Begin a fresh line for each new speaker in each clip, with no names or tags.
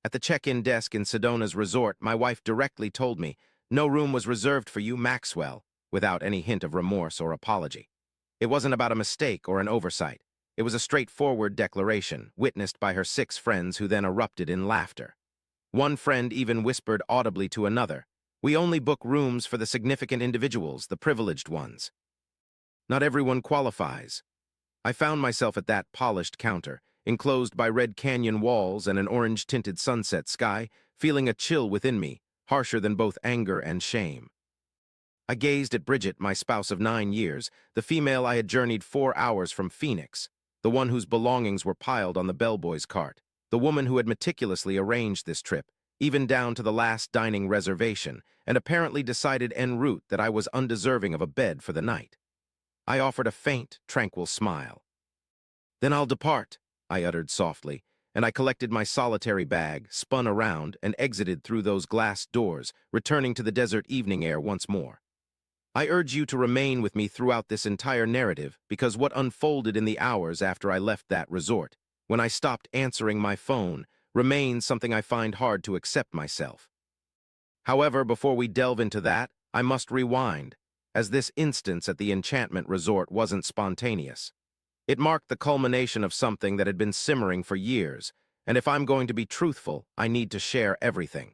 At the check-in desk in Sedona's resort, my wife directly told me, "No room was reserved for you, Maxwell," without any hint of remorse or apology. It wasn't about a mistake or an oversight. It was a straightforward declaration, witnessed by her 6 friends who then erupted in laughter. One friend even whispered audibly to another, "We only book rooms for the significant individuals, the privileged ones." Not everyone qualifies. I found myself at that polished counter, enclosed by red canyon walls and an orange-tinted sunset sky, feeling a chill within me, harsher than both anger and shame. I gazed at Bridget, my spouse of 9 years, the female I had journeyed 4 hours from Phoenix, the one whose belongings were piled on the bellboy's cart, the woman who had meticulously arranged this trip, even down to the last dining reservation, and apparently decided en route that I was undeserving of a bed for the night. I offered a faint, tranquil smile. "Then I'll depart," I uttered softly, and I collected my solitary bag, spun around, and exited through those glass doors, returning to the desert evening air once more. I urge you to remain with me throughout this entire narrative because what unfolded in the hours after I left that resort, when I stopped answering my phone, remains something I find hard to accept myself. However, before we delve into that, I must rewind, as this instance at the Enchantment Resort wasn't spontaneous. It marked the culmination of something that had been simmering for years, and if I'm going to be truthful, I need to share everything.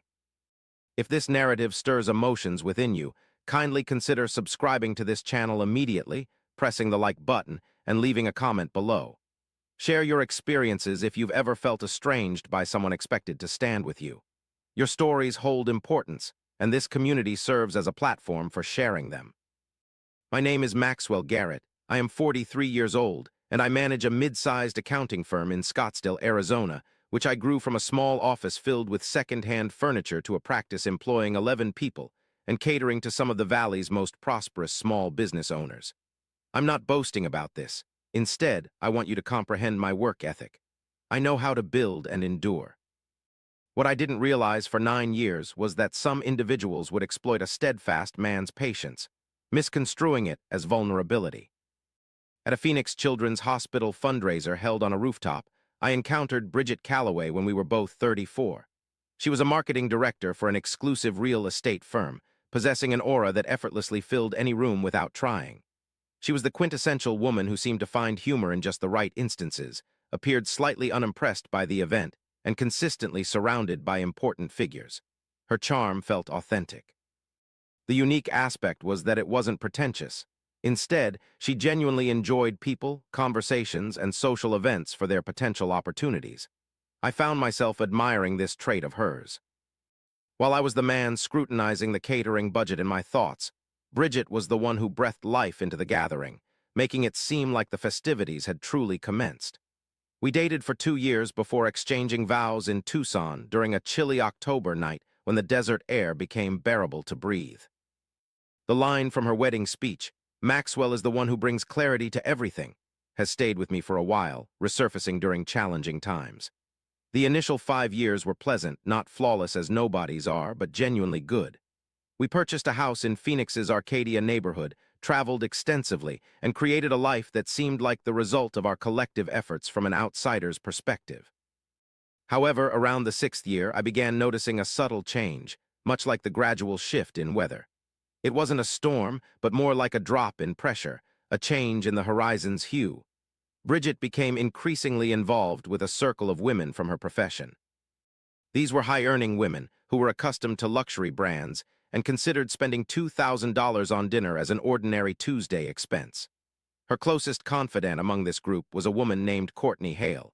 If this narrative stirs emotions within you, kindly consider subscribing to this channel immediately, pressing the like button, and leaving a comment below. Share your experiences if you've ever felt estranged by someone expected to stand with you. Your stories hold importance, and this community serves as a platform for sharing them. My name is Maxwell Garrett. I am 43 years old, and I manage a mid-sized accounting firm in Scottsdale, Arizona, which I grew from a small office filled with second-hand furniture to a practice employing 11 people and catering to some of the Valley's most prosperous small business owners. I'm not boasting about this. Instead, I want you to comprehend my work ethic. I know how to build and endure. What I didn't realize for 9 years was that some individuals would exploit a steadfast man's patience, misconstruing it as vulnerability. At a Phoenix Children's Hospital fundraiser held on a rooftop, I encountered Bridget Calloway when we were both 34. She was a marketing director for an exclusive real estate firm, possessing an aura that effortlessly filled any room without trying. She was the quintessential woman who seemed to find humor in just the right instances, appeared slightly unimpressed by the event, and consistently surrounded by important figures. Her charm felt authentic. The unique aspect was that it wasn't pretentious. Instead, she genuinely enjoyed people, conversations, and social events for their potential opportunities. I found myself admiring this trait of hers. While I was the man scrutinizing the catering budget in my thoughts, Bridget was the one who breathed life into the gathering, making it seem like the festivities had truly commenced. We dated for 2 years before exchanging vows in Tucson during a chilly October night when the desert air became bearable to breathe. The line from her wedding speech, "Maxwell is the one who brings clarity to everything," has stayed with me for a while, resurfacing during challenging times. The initial 5 years were pleasant, not flawless as nobodies are, but genuinely good. We purchased a house in Phoenix's Arcadia neighborhood, traveled extensively, and created a life that seemed like the result of our collective efforts from an outsider's perspective. However, around the 6th year, I began noticing a subtle change, much like the gradual shift in weather. It wasn't a storm, but more like a drop in pressure, a change in the horizon's hue. Bridget became increasingly involved with a circle of women from her profession. These were high-earning women who were accustomed to luxury brands and considered spending $2,000 on dinner as an ordinary Tuesday expense. Her closest confidant among this group was a woman named Courtney Hale.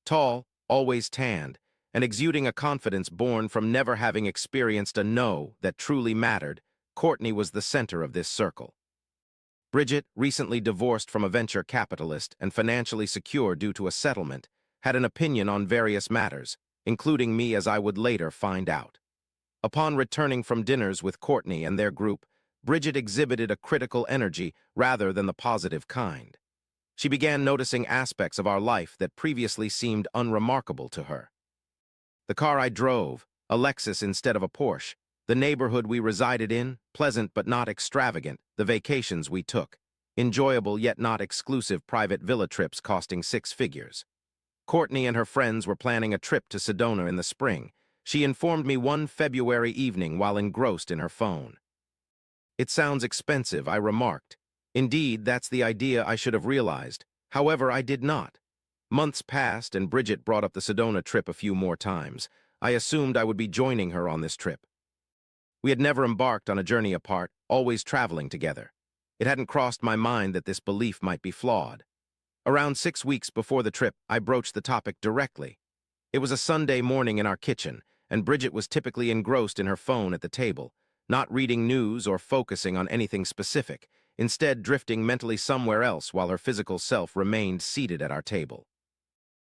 Tall, always tanned, and exuding a confidence born from never having experienced a no that truly mattered, Courtney was the center of this circle. Bridget, recently divorced from a venture capitalist and financially secure due to a settlement, had an opinion on various matters, including me as I would later find out. Upon returning from dinners with Courtney and their group, Bridget exhibited a critical energy rather than the positive kind. She began noticing aspects of our life that previously seemed unremarkable to her. The car I drove, a Lexus instead of a Porsche, the neighborhood we resided in, pleasant but not extravagant, the vacations we took, enjoyable yet not exclusive private villa trips costing 6 figures. Courtney and her friends were planning a trip to Sedona in the spring. She informed me one February evening while engrossed in her phone. "It sounds expensive," I remarked. Indeed, that's the idea I should have realized. However, I did not. Months passed, and Bridget brought up the Sedona trip a few more times. I assumed I would be joining her on this trip. We had never embarked on a journey apart, always traveling together. It hadn't crossed my mind that this belief might be flawed. Around 6 weeks before the trip, I broached the topic directly. It was a Sunday morning in our kitchen, and Bridget was typically engrossed in her phone at the table, not reading news or focusing on anything specific, instead drifting mentally somewhere else while her physical self remained seated at our table.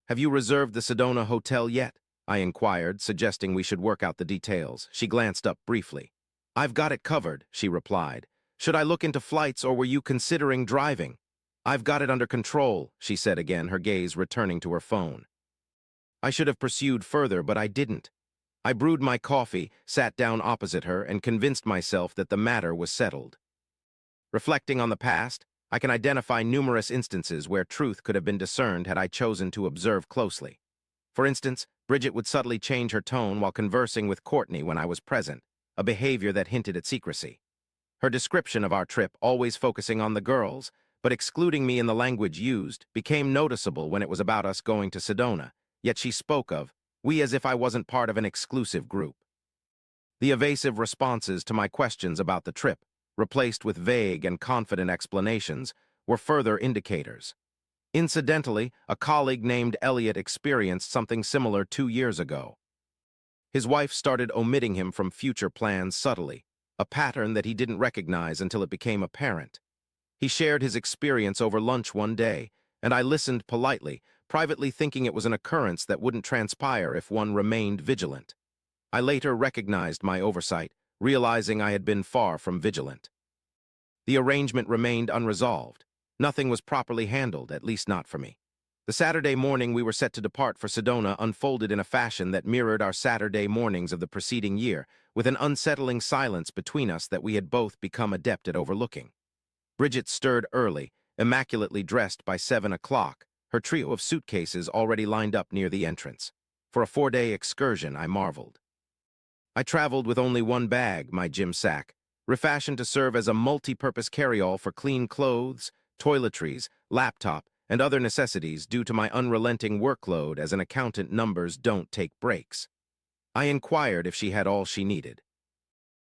"Have you reserved the Sedona hotel yet?" I inquired, suggesting we should work out the details. She glanced up briefly. "I've got it covered," she replied. "Should I look into flights, or were you considering driving?" "I've got it under control," she said again, her gaze returning to her phone. I should have pursued further, but I didn't. I brewed my coffee, sat down opposite her, and convinced myself that the matter was settled. Reflecting on the past, I can identify numerous instances where truth could have been discerned had I chosen to observe closely. For instance, Bridget would subtly change her tone while conversing with Courtney when I was present, a behavior that hinted at secrecy. Her description of our trip, always focusing on the girls, but excluding me in the language used, became noticeable when it was about us going to Sedona, yet she spoke of we as if I wasn't part of an exclusive group. The evasive responses to my questions about the trip, replaced with vague and confident explanations, were further indicators. Incidentally, a colleague named Elliot experienced something similar 2 years ago. His wife started omitting him from future plans subtly, a pattern that he didn't recognize until it became apparent. He shared his experience over lunch one day, and I listened politely, privately thinking it was an occurrence that wouldn't transpire if one remained vigilant. I later recognized my oversight, realizing I had been far from vigilant. The arrangement remained unresolved. Nothing was properly handled, at least not for me. The Saturday morning we were set to depart for Sedona unfolded in a fashion that mirrored our Saturday mornings of the preceding year, with an unsettling silence between us that we had both become adept at overlooking. Bridget stirred early, immaculately dressed by 7 o'clock, her trio of suitcases already lined up near the entrance. For a 4-day excursion, I marveled. I traveled with only one bag, my gym sack, refashioned to serve as a multi-purpose carry-all for clean clothes, toiletries, laptop, and other necessities due to my unrelenting workload as an accountant. Numbers don't take breaks. I inquired if she had all she needed.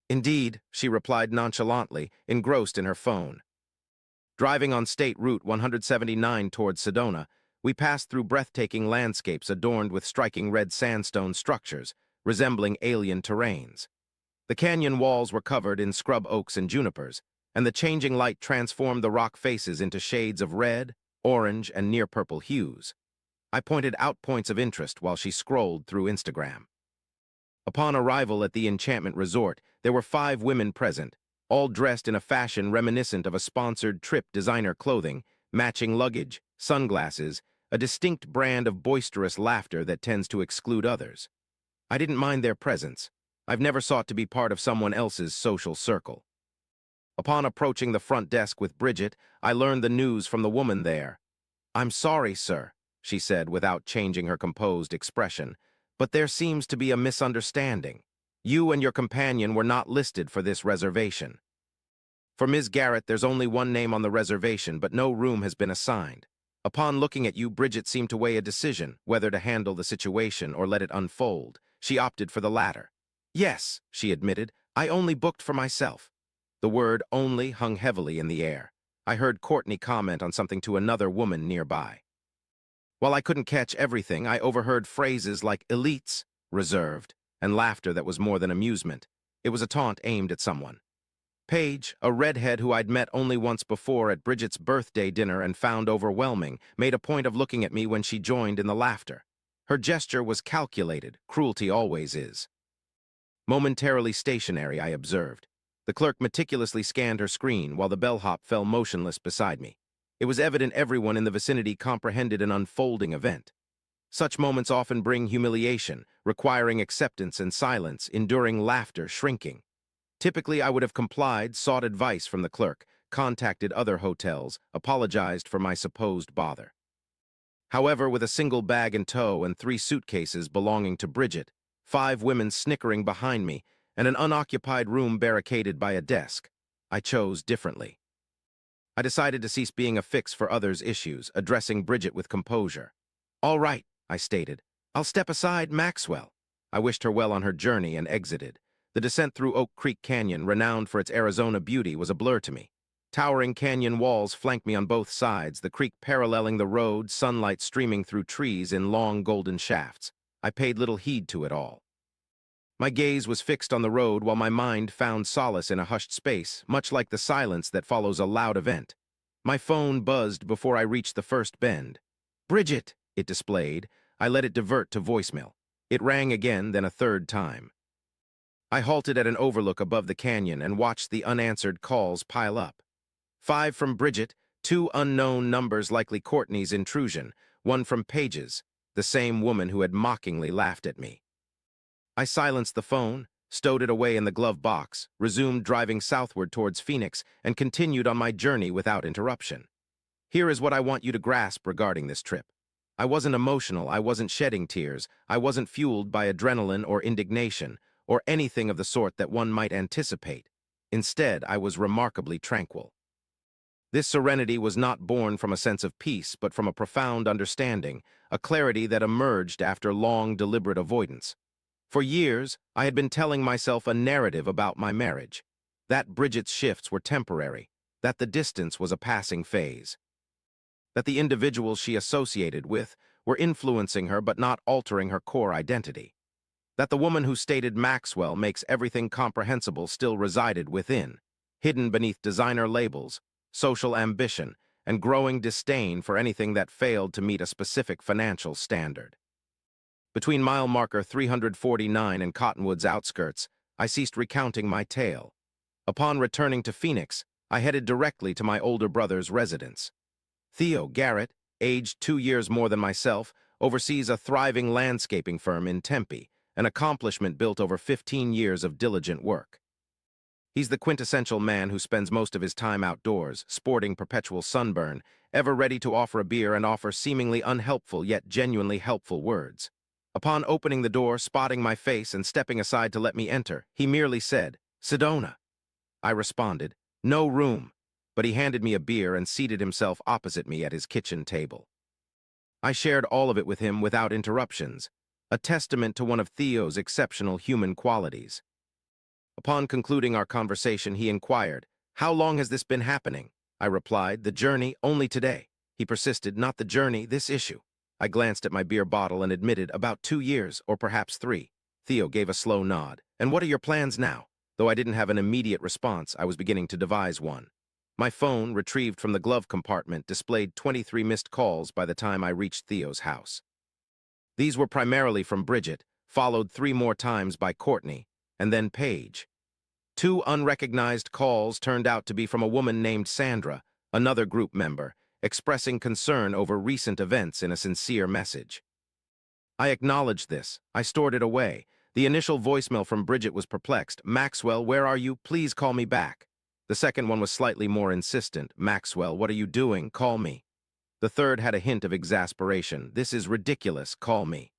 "Indeed," she replied nonchalantly, engrossed in her phone. Driving on State Route 179 towards Sedona, we passed through breathtaking landscapes adorned with striking red sandstone structures, resembling alien terrains. The canyon walls were covered in scrub oaks and junipers, and the changing light transformed the rock faces into shades of red, orange, and near-purple hues. I pointed out points of interest while she scrolled through Instagram. Upon arrival at the Enchantment Resort, there were 5 women present, all dressed in a fashion reminiscent of a sponsored trip: designer clothing, matching luggage, sunglasses, a distinct brand of boisterous laughter that tends to exclude others. I didn't mind their presence. I've never sought to be part of someone else's social circle. Upon approaching the front desk with Bridget, I learned the news from the woman there. "I'm sorry, sir," she said without changing her composed expression, "but there seems to be a misunderstanding. You and your companion were not listed for this reservation. For Ms. Garrett, there's only one name on the reservation, but no room has been assigned. Upon looking at you, Bridget seemed to weigh a decision, whether to handle the situation or let it unfold. She opted for the latter. "Yes," she admitted, "I only booked for myself." The word "only" hung heavily in the air. I heard Courtney comment on something to another woman nearby. While I couldn't catch everything, I overheard phrases like elites, reserved, and laughter that was more than amusement. It was a taunt aimed at someone. Paige, a redhead who I'd met only once before at Bridget's birthday dinner and found overwhelming, made a point of looking at me when she joined in the laughter. Her gesture was calculated, cruelty always is. Momentarily stationary, I observed. The clerk meticulously scanned her screen while the bellhop fell motionless beside me. It was evident everyone in the vicinity comprehended an unfolding event. Such moments often bring humiliation, requiring acceptance and silence, enduring laughter, shrinking. Typically, I would have complied, sought advice from the clerk, contacted other hotels, apologized for my supposed bother. However, with a single bag in tow and 3 suitcases belonging to Bridget, 5 women snickering behind me, and an unoccupied room barricaded by a desk, I chose differently. I decided to cease being a fix for others' issues, addressing Bridget with composure. "All right," I stated. "I'll step aside, Maxwell." I wished her well on her journey and exited. The descent through Oak Creek Canyon, renowned for its Arizona beauty, was a blur to me. Towering canyon walls flanked me on both sides, the creek paralleling the road, sunlight streaming through trees in long golden shafts. I paid little heed to it all. My gaze was fixed on the road while my mind found solace in a hushed space, much like the silence that follows a loud event. My phone buzzed before I reached the first bend. "Bridget," it displayed. I let it divert to voicemail. It rang again, then a third time. I halted at an overlook above the canyon and watched the unanswered calls pile up. 5 from Bridget, 2 unknown numbers, likely Courtney's intrusion, 1 from Pages, the same woman who had mockingly laughed at me. I silenced the phone, stowed it away in the glove box, resumed driving southward towards Phoenix, and continued on my journey without interruption. Here is what I want you to grasp regarding this trip. I wasn't emotional, I wasn't shedding tears, I wasn't fueled by adrenaline or indignation, or anything of the sort that one might anticipate. Instead, I was remarkably tranquil. This serenity was not born from a sense of peace, but from a profound understanding, a clarity that emerged after long, deliberate avoidance. For years, I had been telling myself a narrative about my marriage, that Bridget's shifts were temporary, that the distance was a passing phase, that the individuals she associated with were influencing her but not altering her core identity, that the woman who stated Maxwell makes everything comprehensible still resided within, hidden beneath designer labels, social ambition, and growing disdain for anything that failed to meet a specific financial standard. Between mile marker 349 and Cottonwood's outskirts, I ceased recounting my tale. Upon returning to Phoenix, I headed directly to my older brother's residence. Theo Garrett, aged 2 years more than myself, oversees a thriving landscaping firm in Tempe, an accomplishment built over 15 years of diligent work. He's the quintessential man who spends most of his time outdoors, sporting perpetual sunburn, ever ready to offer a beer and offer seemingly unhelpful yet genuinely helpful words. Upon opening the door, spotting my face, and stepping aside to let me enter, he merely said, "Sedona." I responded, "No room," but he handed me a beer and seated himself opposite me at his kitchen table. I shared all of it with him without interruptions, a testament to one of Theo's exceptional human qualities. Upon concluding our conversation, he inquired, "How long has this been happening?" I replied, "The journey, only today." He persisted, "Not the journey, this issue." I glanced at my beer bottle and admitted, "About 2 years, or perhaps 3. Theo gave a slow nod. "And what are your plans now?" Though I didn't have an immediate response, I was beginning to devise one. My phone, retrieved from the glove compartment, displayed 23 missed calls by the time I reached Theo's house. These were primarily from Bridget, followed 3 more times by Courtney, and then Paige. 2 unrecognized calls turned out to be from a woman named Sandra, another group member, expressing concern over recent events in a sincere message. I acknowledged this. I stored it away. The initial voicemail from Bridget was perplexed. "Maxwell, where are you? Please call me back." The second one was slightly more insistent. "Maxwell, what are you doing? Call me." The third had a hint of exasperation. "This is ridiculous. Call me."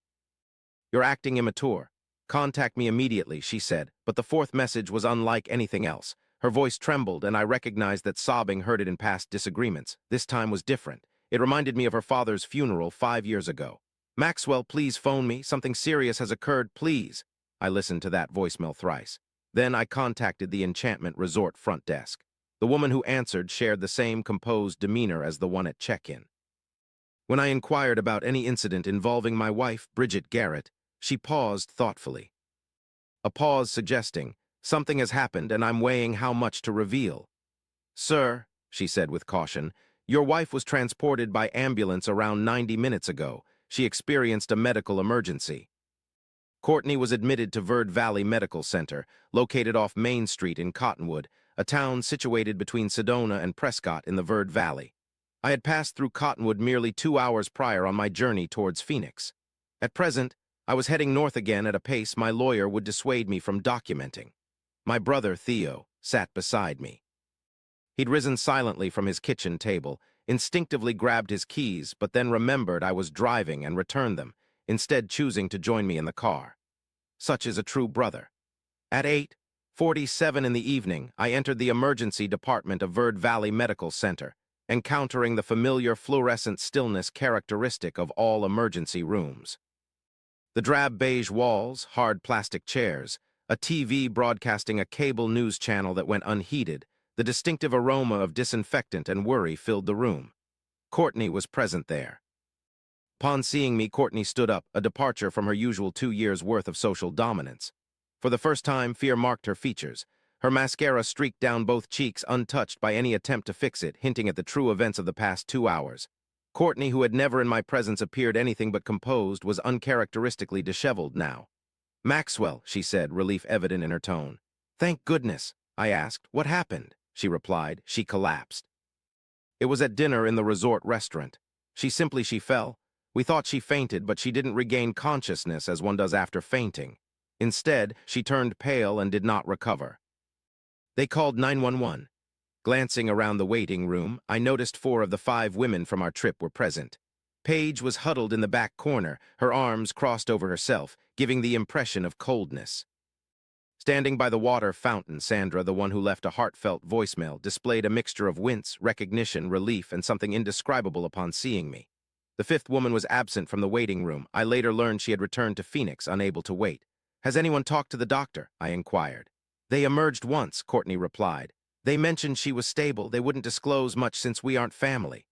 "You're acting immature. Contact me immediately," she said, but the fourth message was unlike anything else. Her voice trembled, and I recognized that sobbing heard it in past disagreements. This time was different. It reminded me of her father's funeral 5 years ago. "Maxwell, please phone me. Something serious has occurred, please." I listened to that voicemail thrice. Then I contacted the Enchantment Resort front desk. The woman who answered shared the same composed demeanor as the one at check-in. When I inquired about any incident involving my wife, Bridget Garrett, she paused thoughtfully. A pause suggesting, "Something has happened and I'm weighing how much to reveal." "Sir," she said with caution, "your wife was transported by ambulance around 90 minutes ago. She experienced a medical emergency." Courtney was admitted to Verde Valley Medical Center, located off Main Street in Cottonwood, a town situated between Sedona and Prescott in the Verde Valley. I had passed through Cottonwood merely 2 hours prior on my journey towards Phoenix. At present, I was heading north again at a pace my lawyer would dissuade me from documenting. My brother, Theo, sat beside me. He'd risen silently from his kitchen table, instinctively grabbed his keys, but then remembered I was driving and returned them, instead choosing to join me in the car. Such is a true brother. At 8:47 in the evening, I entered the emergency department of Verde Valley Medical Center, encountering the familiar fluorescent stillness characteristic of all emergency rooms. The drab beige walls, hard plastic chairs, a TV broadcasting a cable news channel that went unheeded, the distinctive aroma of disinfectant and worry filled the room. Courtney was present there. Upon seeing me, Courtney stood up, a departure from her usual 2 years' worth of social dominance. For the first time, fear marked her features. Her mascara streaked down both cheeks, untouched by any attempt to fix it, hinting at the true events of the past 2 hours. Courtney, who had never in my presence appeared anything but composed, was uncharacteristically disheveled now. "Maxwell," she said, relief evident in her tone. "Thank goodness." I asked, "What happened?" She replied, "She collapsed." It was at dinner in the resort restaurant. She fell. We thought she fainted, but she didn't regain consciousness as one does after fainting. Instead, she turned pale and did not recover. They called 911. Glancing around the waiting room, I noticed 4 of the 5 women from our trip were present. Paige was huddled in the back corner, her arms crossed over herself, giving the impression of coldness. Standing by the water fountain, Sandra, the one who left a heartfelt voicemail, displayed a mixture of wince, recognition, relief, and something indescribable upon seeing me. The 5th woman was absent from the waiting room. I later learned she had returned to Phoenix, unable to wait. "Has anyone talked to the doctor?" I inquired. "They emerged once," Courtney replied. "They mentioned she was stable. They wouldn't disclose much since we aren't family."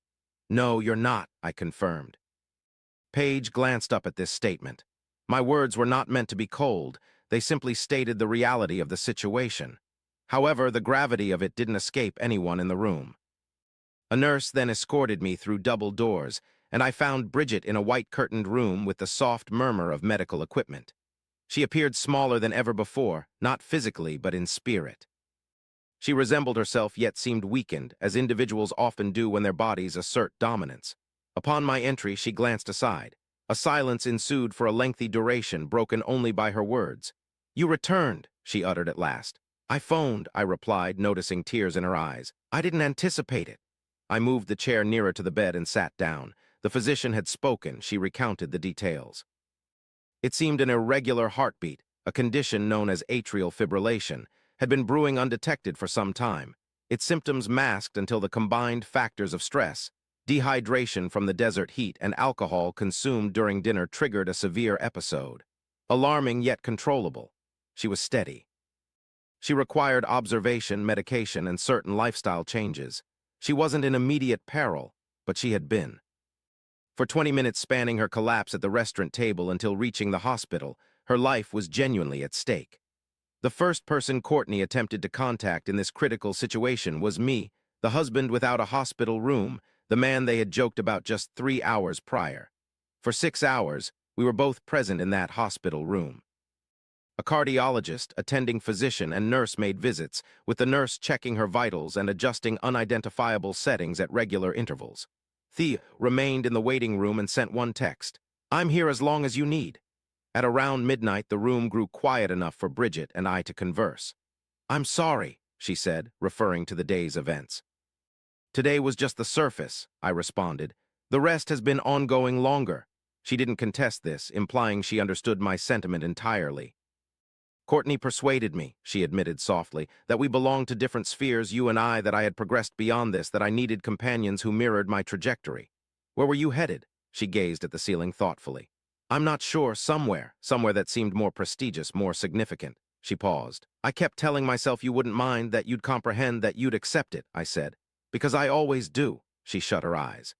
"No, you're not," I confirmed. Paige glanced up at this statement. My words were not meant to be cold. They simply stated the reality of the situation. However, the gravity of it didn't escape anyone in the room. A nurse then escorted me through double doors, and I found Bridget in a white-curtained room with the soft murmur of medical equipment. She appeared smaller than ever before, not physically but in spirit. She resembled herself yet seemed weakened, as individuals often do when their bodies assert dominance. Upon my entry, she glanced aside. A silence ensued for a lengthy duration, broken only by her words. "You returned," she uttered at last. "I phoned," I replied, noticing tears in her eyes. "I didn't anticipate it." I moved the chair nearer to the bed and sat down. The physician had spoken. She recounted the details. It seemed an irregular heartbeat, a condition known as atrial fibrillation, had been brewing undetected for some time. Its symptoms masked until the combined factors of stress, dehydration from the desert heat, and alcohol consumed during dinner triggered a severe episode. Alarming yet controllable. She was steady. She required observation, medication, and certain lifestyle changes. She wasn't in immediate peril, but she had been. For 20 minutes spanning her collapse at the restaurant table until reaching the hospital, her life was genuinely at stake. The first person Courtney attempted to contact in this critical situation was me, the husband without a hospital room, the man they had joked about just 3 hours prior. For 6 hours, we were both present in that hospital room. A cardiologist, attending physician, and nurse made visits, with the nurse checking her vitals and adjusting unidentifiable settings at regular intervals. Thea remained in the waiting room and sent one text: "I'm here as long as you need." At around midnight, the room grew quiet enough for Bridget and I to converse. "I'm sorry," she said, referring to the day's events. "Today was just the surface," I responded. "The rest has been ongoing longer." She didn't contest this, implying she understood my sentiment entirely. "Courtney persuaded me," she admitted softly, "that we belonged to different spheres, you and I, that I had progressed beyond this, that I needed companions who mirrored my trajectory." "Where were you headed?" She gazed at the ceiling thoughtfully. "I'm not sure. Somewhere that seemed more prestigious, more significant." She paused. "I kept telling myself you wouldn't mind, that you'd comprehend, that you'd accept it," I said. "Because I always do." She shut her eyes.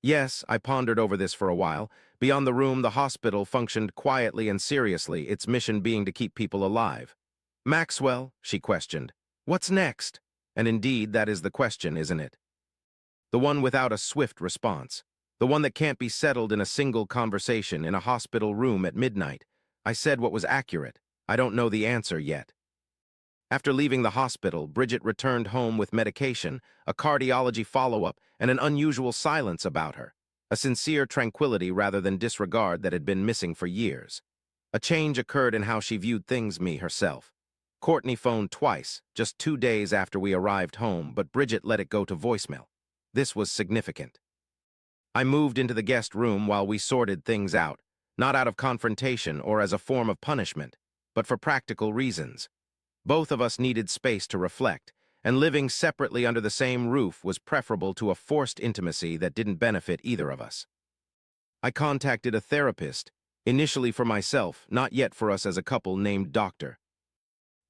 Yes, I pondered over this for a while. Beyond the room, the hospital functioned quietly and seriously, its mission being to keep people alive. "Maxwell," she questioned, "what's next?" And indeed, that is the question, isn't it? The one without a swift response. The one that can't be settled in a single conversation in a hospital room at midnight. I said what was accurate. I don't know the answer yet. After leaving the hospital, Bridget returned home with medication, a cardiology follow-up, and an unusual silence about her. A sincere tranquility rather than disregard that had been missing for years. A change occurred in how she viewed things, me herself. Courtney phoned twice, just 2 days after we arrived home, but Bridget let it go to voicemail. This was significant. I moved into the guest room while we sorted things out, not out of confrontation or as a form of punishment, but for practical reasons. Both of us needed space to reflect, and living separately under the same roof was preferable to a forced intimacy that didn't benefit either of us. I contacted a therapist, initially for myself, not yet for us as a couple, named Dr.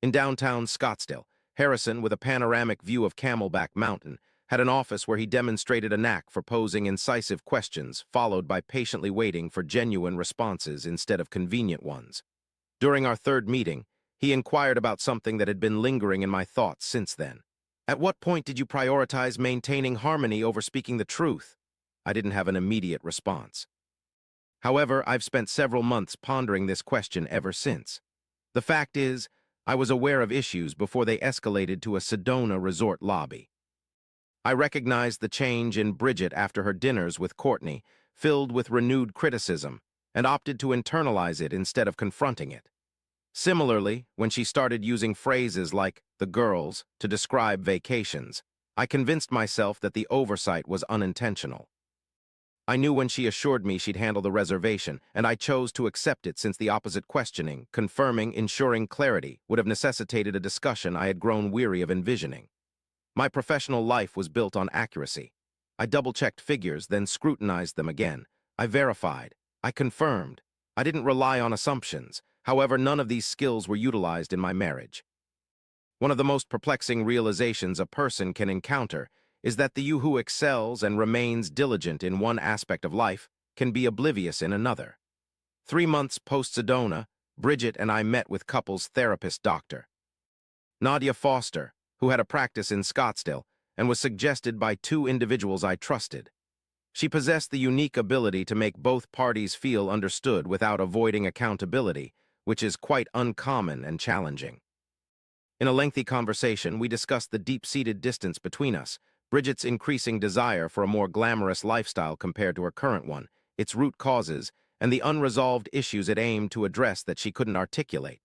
In downtown Scottsdale, Harrison, with a panoramic view of Camelback Mountain, had an office where he demonstrated a knack for posing incisive questions, followed by patiently waiting for genuine responses instead of convenient ones. During our third meeting, he inquired about something that had been lingering in my thoughts since then. At what point did you prioritize maintaining harmony over speaking the truth? I didn't have an immediate response. However, I've spent several months pondering this question ever since. The fact is, I was aware of issues before they escalated to a Sedona resort lobby. I recognized the change in Bridget after her dinners with Courtney, filled with renewed criticism, and opted to internalize it instead of confronting it. Similarly, when she started using phrases like the girls to describe vacations, I convinced myself that the oversight was unintentional. I knew when she assured me she'd handle the reservation, and I chose to accept it since the opposite questioning, confirming, ensuring clarity, would have necessitated a discussion I had grown weary of envisioning. My professional life was built on accuracy. I double-checked figures, then scrutinized them again. I verified. I confirmed. I didn't rely on assumptions. However, none of these skills were utilized in my marriage. One of the most perplexing realizations a person can encounter is that the you who excels and remains diligent in one aspect of life can be oblivious in another. 3 months post-Sedona, Bridget and I met with couples therapist Dr. Nadia Foster, who had a practice in Scottsdale and was suggested by 2 individuals I trusted. She possessed the unique ability to make both parties feel understood without avoiding accountability, which is quite uncommon and challenging. In a lengthy conversation, we discussed the deep-seated distance between us, Bridget's increasing desire for a more glamorous lifestyle compared to her current one, its root causes, and the unresolved issues it aimed to address that she couldn't articulate.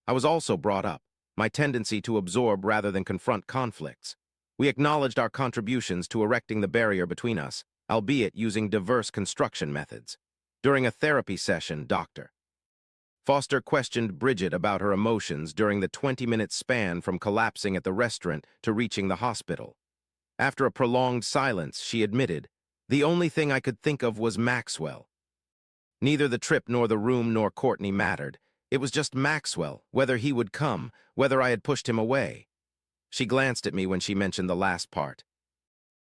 I was also brought up, my tendency to absorb rather than confront conflicts. We acknowledged our contributions to erecting the barrier between us, albeit using diverse construction methods. During a therapy session, Dr. Foster questioned Bridget about her emotions during the 20-minute span from collapsing at the restaurant to reaching the hospital. After a prolonged silence, she admitted, "The only thing I could think of was Maxwell. Neither the trip nor the room nor Courtney mattered. It was just Maxwell, whether he would come, whether I had pushed him away." She glanced at me when she mentioned the last part.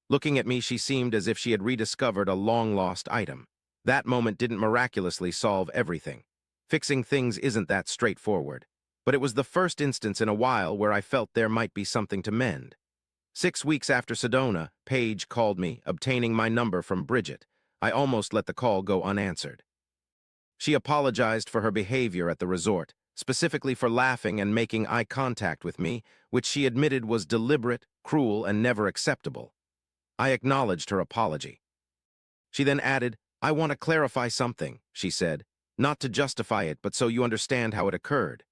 Looking at me, she seemed as if she had rediscovered a long-lost item. That moment didn't miraculously solve everything. Fixing things isn't that straightforward. But it was the first instance in a while where I felt there might be something to mend. 6 weeks after Sedona, Paige called me, obtaining my number from Bridget. I almost let the call go unanswered. She apologized for her behavior at the resort, specifically for laughing and making eye contact with me, which she admitted was deliberate, cruel, and never acceptable. I acknowledged her apology. She then added, "I want to clarify something," she said, "not to justify it, but so you understand how it occurred."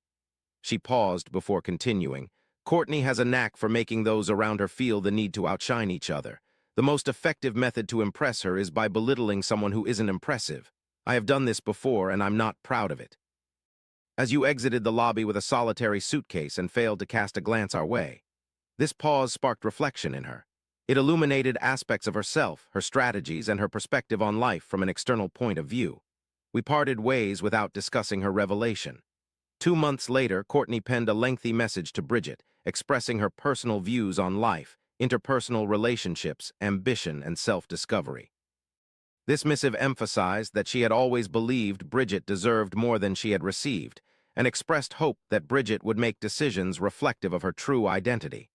She paused before continuing. "Courtney has a knack for making those around her feel the need to outshine each other. The most effective method to impress her is by belittling someone who isn't impressive. I have done this before, and I'm not proud of it." As you exited the lobby with a solitary suitcase and failed to cast a glance our way. This pause sparked reflection in her. It illuminated aspects of herself, her strategies, and her perspective on life from an external point of view. We parted ways without discussing her revelation. 2 months later, Courtney penned a lengthy message to Bridget, expressing her personal views on life, interpersonal relationships, ambition, and self-discovery. This missive emphasized that she had always believed Bridget deserved more than she had received, and expressed hope that Bridget would make decisions reflective of her true identity.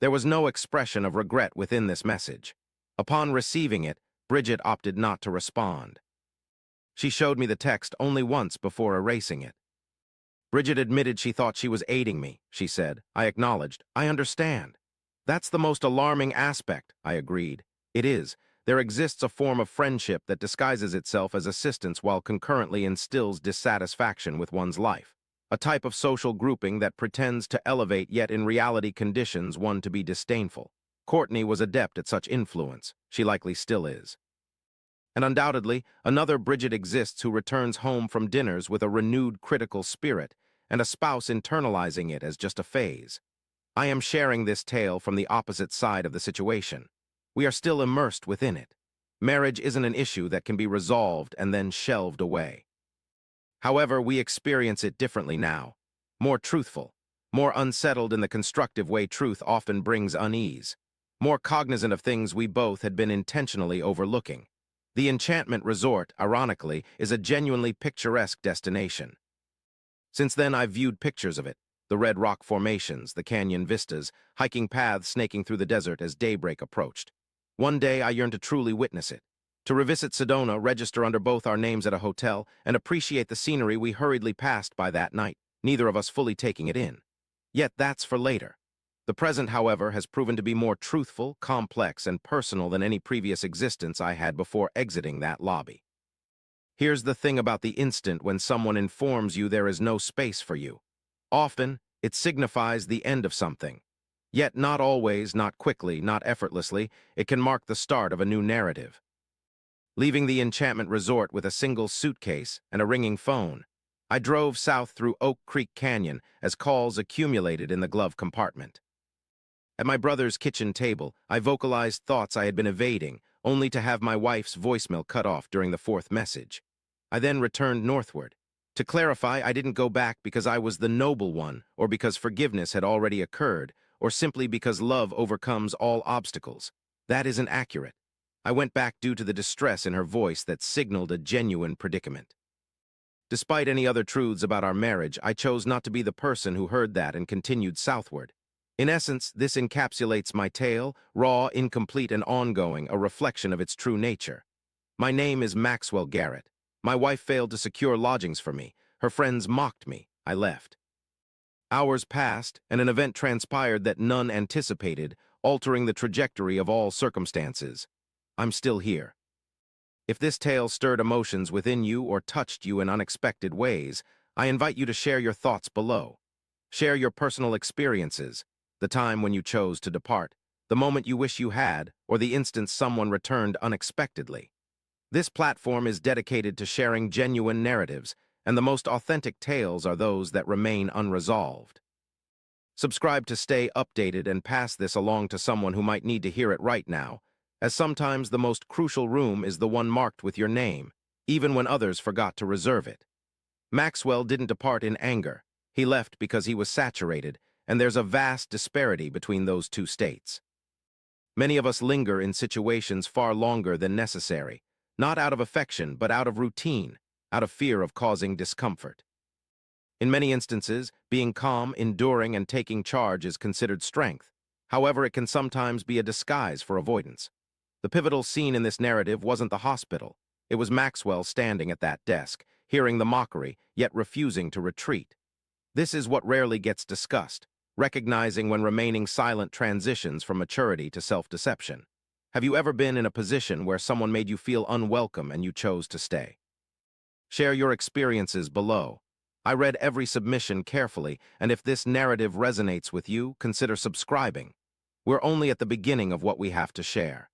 There was no expression of regret within this message. Upon receiving it, Bridget opted not to respond. She showed me the text only once before erasing it. Bridget admitted she thought she was aiding me, she said. I acknowledged, "I understand." "That's the most alarming aspect," I agreed. "It is. There exists a form of friendship that disguises itself as assistance while concurrently instills dissatisfaction with one's life. A type of social grouping that pretends to elevate yet in reality conditions one to be disdainful." Courtney was adept at such influence. She likely still is. And undoubtedly, another Bridget exists who returns home from dinners with a renewed critical spirit, and a spouse internalizing it as just a phase. I am sharing this tale from the opposite side of the situation. We are still immersed within it. Marriage isn't an issue that can be resolved and then shelved away. However, we experience it differently now. More truthful, more unsettled in the constructive way truth often brings unease, more cognizant of things we both had been intentionally overlooking. The Enchantment Resort, ironically, is a genuinely picturesque destination. Since then, I've viewed pictures of it, the red rock formations, the canyon vistas, hiking paths snaking through the desert as daybreak approached. One day, I yearned to truly witness it, to revisit Sedona, register under both our names at a hotel, and appreciate the scenery we hurriedly passed by that night, neither of us fully taking it in. Yet that's for later. The present, however, has proven to be more truthful, complex, and personal than any previous existence I had before exiting that lobby. Here's the thing about the instant when someone informs you there is no space for you. Often, it signifies the end of something. Yet not always, not quickly, not effortlessly, it can mark the start of a new narrative. Leaving the Enchantment Resort with a single suitcase and a ringing phone, I drove south through Oak Creek Canyon as calls accumulated in the glove compartment. At my brother's kitchen table, I vocalized thoughts I had been evading, only to have my wife's voicemail cut off during the fourth message. I then returned northward. To clarify, I didn't go back because I was the noble one, or because forgiveness had already occurred, or simply because love overcomes all obstacles. That isn't accurate. I went back due to the distress in her voice that signaled a genuine predicament. Despite any other truths about our marriage, I chose not to be the person who heard that and continued southward. In essence, this encapsulates my tale, raw, incomplete, and ongoing, a reflection of its true nature. My name is Maxwell Garrett. My wife failed to secure lodgings for me. Her friends mocked me. I left. Hours passed, and an event transpired that none anticipated, altering the trajectory of all circumstances. I'm still here. If this tale stirred emotions within you or touched you in unexpected ways, I invite you to share your thoughts below. Share your personal experiences, the time when you chose to depart, the moment you wish you had, or the instant someone returned unexpectedly. This platform is dedicated to sharing genuine narratives, and the most authentic tales are those that remain unresolved. Subscribe to stay updated and pass this along to someone who might need to hear it right now, as sometimes the most crucial room is the one marked with your name, even when others forgot to reserve it. Maxwell didn't depart in anger. He left because he was saturated, and there's a vast disparity between those two states. Many of us linger in situations far longer than necessary, not out of affection, but out of routine, out of fear of causing discomfort. In many instances, being calm, enduring, and taking charge is considered strength. However, it can sometimes be a disguise for avoidance. The pivotal scene in this narrative wasn't the hospital. It was Maxwell standing at that desk, hearing the mockery, yet refusing to retreat. This is what rarely gets discussed, recognizing when remaining silent transitions from maturity to self-deception. Have you ever been in a position where someone made you feel unwelcome and you chose to stay? Share your experiences below. I read every submission carefully, and if this narrative resonates with you, consider subscribing. We're only at the beginning of what we have to share.